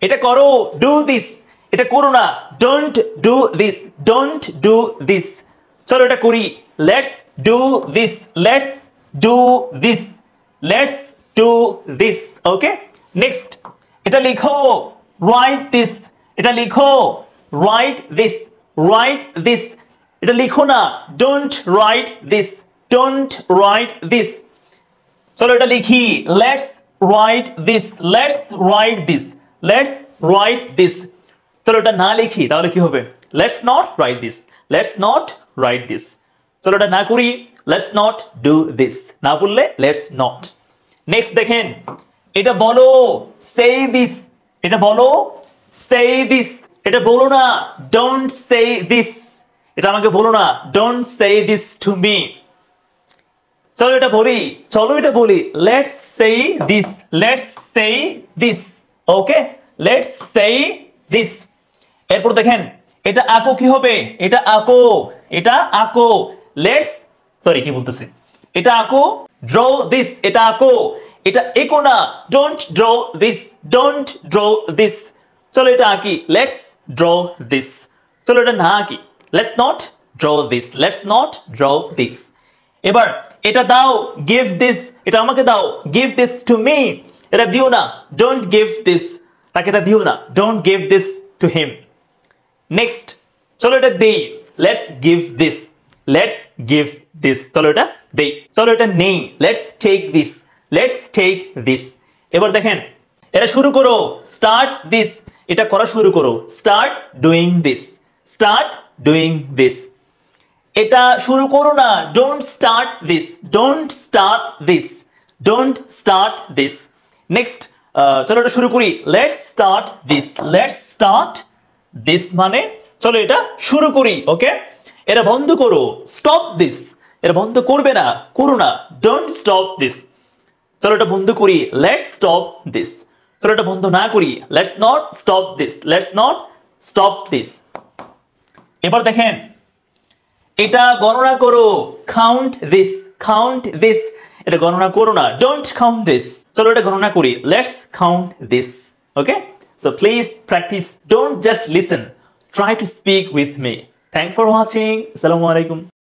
এটা করো, do this. এটা করো না, don't do this, don't do this. চলো এটা করি, let's do this, let's do this, let's do this. Okay, next এটা লিখো, রাইট দিস। এটা লিখো, রাইট দিস, রাইট দিস। এটা লিখো না, don't write this, don't write this. চলো এটা লিখি, let's write this, let's write this, let's write this. চলো এটা না লিখি তাহলে কি হবে? Let's not right this, let's not right this. চলো এটা না করি, লেটস নট ডু দিস। না বললে লেটস নট। নেক্সট দেখেন, এটা বলো, সে দিস। এটা বলো, সে দিস। এটা বলো না, ডোন্ট সে দিস। এটা আমাকে বলো না, don't say this to me. চলো এটা বলি, চলো এটা বলি, let's say this, let's say this. Okay, let's say this. এরপর দেখেন, এটা আঁকো কি হবে? এটা আঁকো, এটা আঁকো, লেটস, সরি কি বলতেছি, এটা আঁকো, ড্র দিস। এটা আঁকো, এটা এঁকো না, don't draw this, don't draw this. চলো এটা আঁকি, লেটস ড্র দিস। চলো এটা না আঁকি, let's not draw this, let's not draw this. এবার এটা দাও, গিভ দিস। এটা আমাকে দাও, গিভ দিস টু মি। এটা দিও না, ডোন্ট গিভ দিস। তাকে এটা দিও না, don't give this to him. Next চলো এটা দেই, let's give this, let's give this. চলো এটা দেই। চলো এটা নেই, let's take this, let's take this. এবার দেখেন, এটা শুরু করো, স্টার্ট দিস। এটা করা শুরু করো, start doing this, start doing this. এটা শুরু করো না, don't start this, don't start this, don't start this. Next চলো এটা শুরু করি, let's start this, let's start this. মানে চলো এটা শুরু করি। ওকে, এটা বন্ধ করো, স্টপ দিস। এটা বন্ধ করবে না, করো না, ডোন্ট স্টপ দিস। চলো এটা বন্ধ করি, লেটস স্টপ দিস। চলো এটা বন্ধ না করি, let's not stop this, let's not stop this. এবার দেখেন, এটা গণনা করো, কাউন্ট দিস, কাউন্ট দিস। এটা গণনা করো না, ডোন্ট কাউন্ট দিস। চলো এটা গণনা করি, let's count this. Okay, so please practice, don't just listen, try to speak with me. Thanks for watching. আসসালামু আলাইকুম।